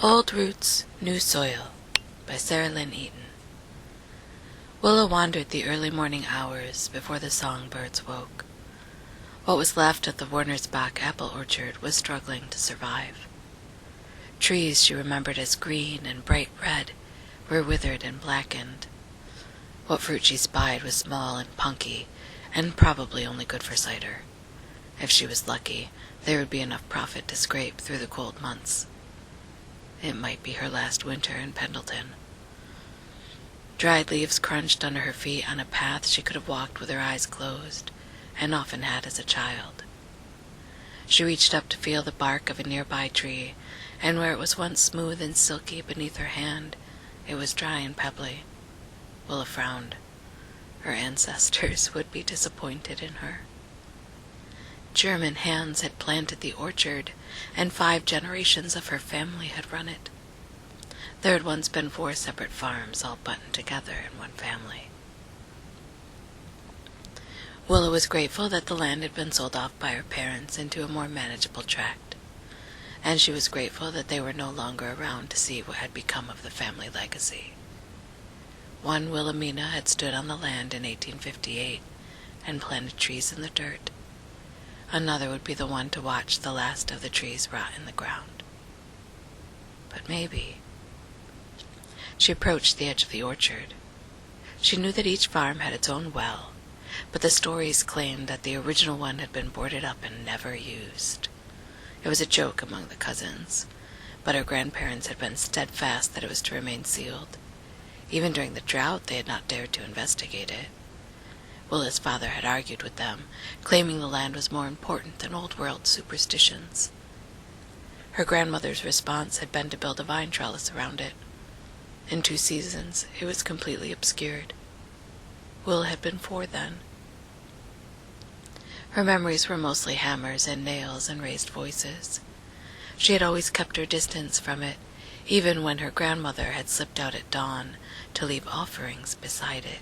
Old Roots, New Soil by Sarah Lynn Eaton. Willa wandered the early morning hours before the songbirds woke. What was left of the Wernersbach apple orchard was struggling to survive. Trees she remembered as green and bright red were withered and blackened. What fruit she spied was small and punky, and probably only good for cider. If she was lucky, there would be enough profit to scrape through the cold months. It might be her last winter in Pendleton. Dried leaves crunched under her feet on a path she could have walked with her eyes closed, and often had as a child. She reached up to feel the bark of a nearby tree, and where it was once smooth and silky beneath her hand, it was dry and pebbly. Willa frowned. Her ancestors would be disappointed in her. German hands had planted the orchard, and 5 generations of her family had run it. There had once been 4 separate farms, all buttoned together in one family. Willa was grateful that the land had been sold off by her parents into a more manageable tract, and she was grateful that they were no longer around to see what had become of the family legacy. One Wilhelmina had stood on the land in 1858 and planted trees in the dirt. Another would be the one to watch the last of the trees rot in the ground. But maybe... She approached the edge of the orchard. She knew that each farm had its own well, but the stories claimed that the original one had been boarded up and never used. It was a joke among the cousins, but her grandparents had been steadfast that it was to remain sealed. Even during the drought, they had not dared to investigate it. Willa's father had argued with them, claiming the land was more important than old-world superstitions. Her grandmother's response had been to build a vine trellis around it. In 2 seasons, it was completely obscured. Willa had been 4 then. Her memories were mostly hammers and nails and raised voices. She had always kept her distance from it, even when her grandmother had slipped out at dawn to leave offerings beside it.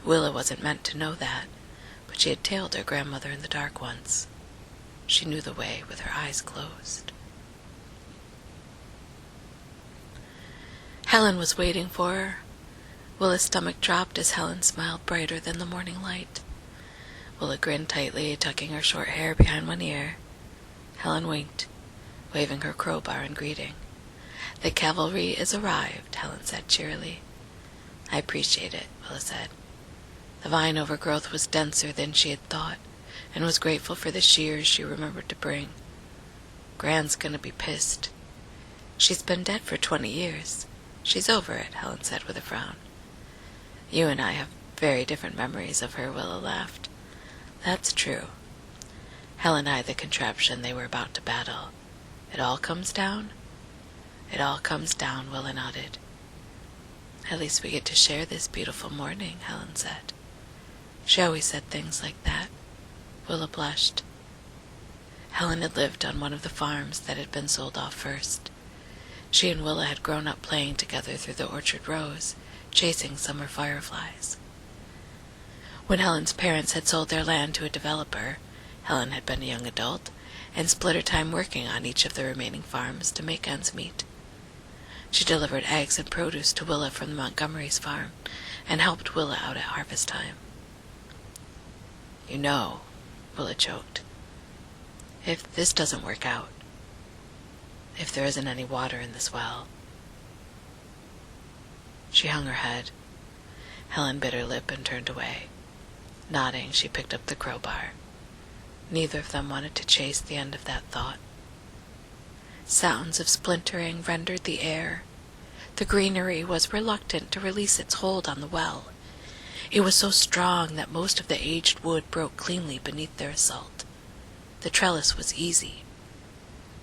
Willa wasn't meant to know that, but she had tailed her grandmother in the dark once. She knew the way with her eyes closed. Helen was waiting for her. Willa's stomach dropped as Helen smiled brighter than the morning light. Willa grinned tightly, tucking her short hair behind one ear. Helen winked, waving her crowbar in greeting. "The cavalry is arrived," Helen said cheerily. "I appreciate it," Willa said. The vine overgrowth was denser than she had thought, and was grateful for the shears she remembered to bring. "Gran's gonna be pissed. She's been dead for 20 years. She's over it," Helen said with a frown. "You and I have very different memories of her," Willa laughed. "That's true." Helen eyed the contraption they were about to battle. "It all comes down?" "It all comes down," Willa nodded. "At least we get to share this beautiful morning," Helen said. She always said things like that. Willa blushed. Helen had lived on one of the farms that had been sold off first. She and Willa had grown up playing together through the orchard rows, chasing summer fireflies. When Helen's parents had sold their land to a developer, Helen had been a young adult and split her time working on each of the remaining farms to make ends meet. She delivered eggs and produce to Willa from the Montgomery's farm and helped Willa out at harvest time. "You know," Willa choked, "if this doesn't work out, if there isn't any water in this well..." She hung her head. Helen bit her lip and turned away. Nodding, she picked up the crowbar. Neither of them wanted to chase the end of that thought. Sounds of splintering rendered the air. The greenery was reluctant to release its hold on the well. It was so strong that most of the aged wood broke cleanly beneath their assault. The trellis was easy.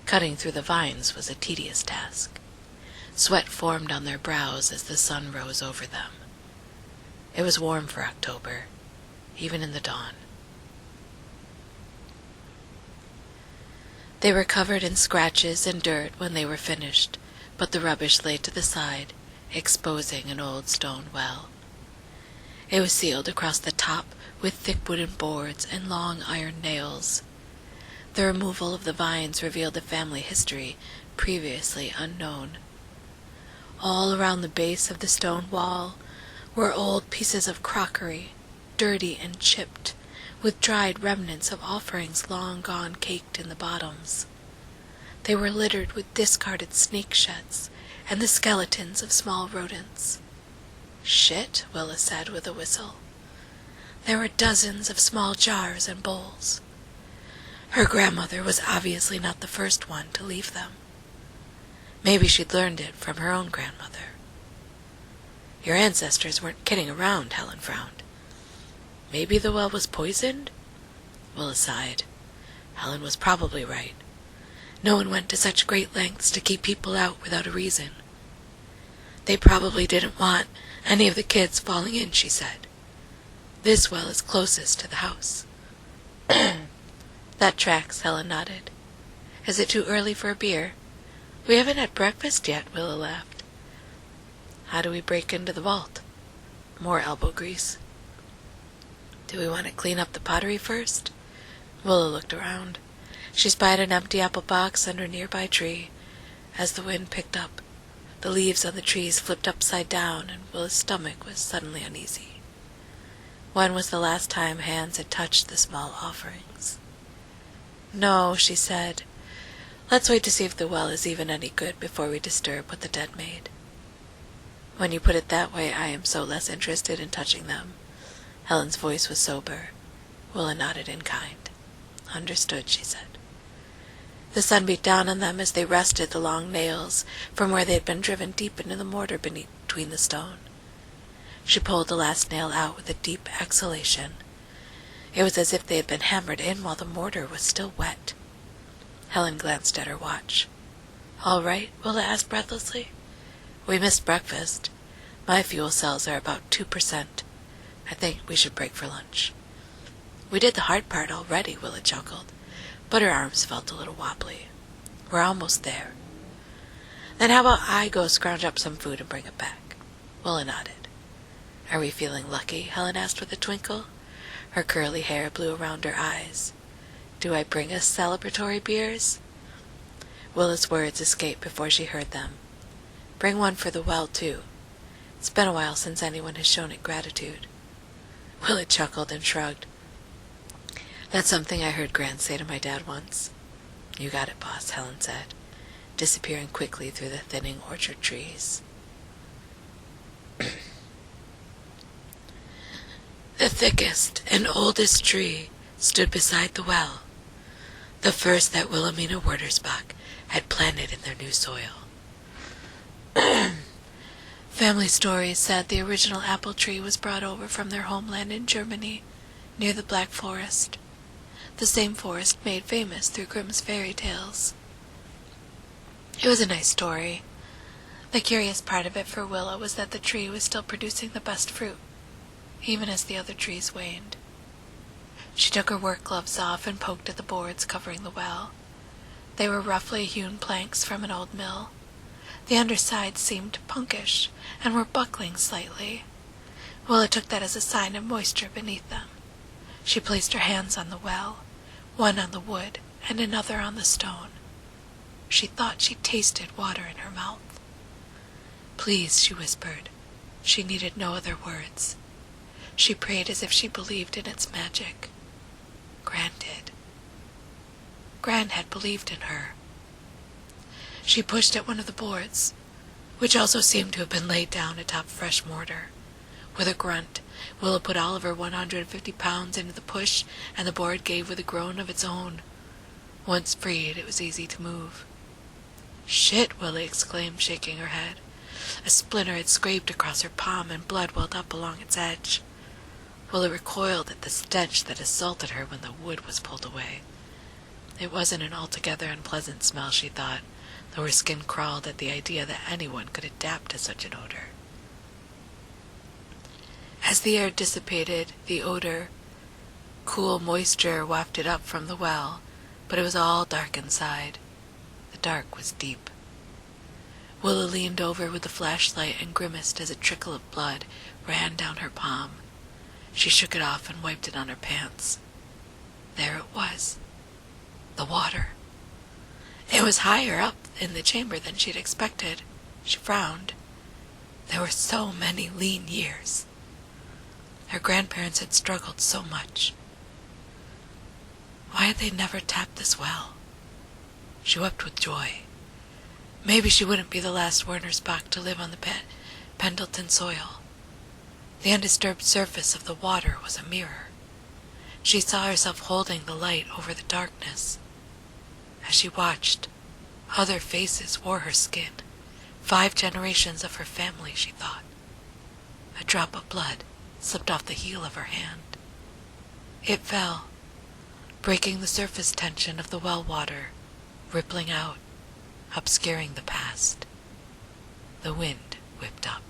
Cutting through the vines was a tedious task. Sweat formed on their brows as the sun rose over them. It was warm for October, even in the dawn. They were covered in scratches and dirt when they were finished, but the rubbish lay to the side, exposing an old stone well. It was sealed across the top with thick wooden boards and long iron nails. The removal of the vines revealed a family history previously unknown. All around the base of the stone wall were old pieces of crockery, dirty and chipped, with dried remnants of offerings long gone caked in the bottoms. They were littered with discarded snake sheds and the skeletons of small rodents. "Shit," Willa said with a whistle. There were dozens of small jars and bowls. Her grandmother was obviously not the first one to leave them. Maybe she'd learned it from her own grandmother. Your ancestors weren't kidding around, Helen frowned. Maybe the well was poisoned? Willa sighed. Helen was probably right. No one went to such great lengths to keep people out without a reason. They probably didn't want any of the kids falling in, she said. This well is closest to the house. That tracks, Helen nodded. Is it too early for a beer? We haven't had breakfast yet, Willa laughed. How do we break into the vault? More elbow grease. Do we want to clean up the pottery first? Willa looked around. She spied an empty apple box under a nearby tree. As the wind picked up, the leaves on the trees flipped upside down, and Willa's stomach was suddenly uneasy. When was the last time hands had touched the small offerings? No, she said. Let's wait to see if the well is even any good before we disturb what the dead made. When you put it that way, I am so less interested in touching them. Helen's voice was sober. Willa nodded in kind. Understood, she said. The sun beat down on them as they rested the long nails from where they had been driven deep into the mortar between the stone. She pulled the last nail out with a deep exhalation. It was as if they had been hammered in while the mortar was still wet. Helen glanced at her watch. All right, Willa asked breathlessly. We missed breakfast. My fuel cells are about 2%. I think we should break for lunch. We did the hard part already, Willa chuckled, but her arms felt a little wobbly. We're almost there. Then how about I go scrounge up some food and bring it back? Willa nodded. Are we feeling lucky? Helen asked with a twinkle. Her curly hair blew around her eyes. Do I bring us celebratory beers? Willa's words escaped before she heard them. Bring one for the well, too. It's been a while since anyone has shown it gratitude. Willa chuckled and shrugged. That's something I heard Gran say to my dad once. You got it, boss, Helen said, disappearing quickly through the thinning orchard trees. The thickest and oldest tree stood beside the well, the first that Wilhelmina Wurdersbach had planted in their new soil. Family stories said the original apple tree was brought over from their homeland in Germany, near the Black Forest, the same forest made famous through Grimm's fairy tales. It was a nice story. The curious part of it for Willa was that the tree was still producing the best fruit, even as the other trees waned. She took her work gloves off and poked at the boards covering the well. They were roughly hewn planks from an old mill. The undersides seemed punkish and were buckling slightly. Willa took that as a sign of moisture beneath them. She placed her hands on the well, one on the wood and another on the stone. She thought she tasted water in her mouth. Please, she whispered. She needed no other words. She prayed as if she believed in its magic. Gran did. Gran had believed in her. She pushed at one of the boards, which also seemed to have been laid down atop fresh mortar. With a grunt, Willa put all of her 150 pounds into the push, and the board gave with a groan of its own. Once freed, it was easy to move. Shit, Willa exclaimed, shaking her head. A splinter had scraped across her palm, and blood welled up along its edge. Willa recoiled at the stench that assaulted her when the wood was pulled away. It wasn't an altogether unpleasant smell, she thought, though her skin crawled at the idea that anyone could adapt to such an odor. As the air dissipated, the odor, cool moisture wafted up from the well, but it was all dark inside. The dark was deep. Willa leaned over with the flashlight and grimaced as a trickle of blood ran down her palm. She shook it off and wiped it on her pants. There it was. The water. It was higher up in the chamber than she'd expected. She frowned. There were so many lean years. Her grandparents had struggled so much. Why had they never tapped this well? She wept with joy. Maybe she wouldn't be the last Wernersbach to live on the Pendleton soil. The undisturbed surface of the water was a mirror. She saw herself holding the light over the darkness. As she watched, other faces wore her skin. 5 generations of her family, she thought. A drop of blood slipped off the heel of her hand. It fell, breaking the surface tension of the well water, rippling out, obscuring the past. The wind whipped up.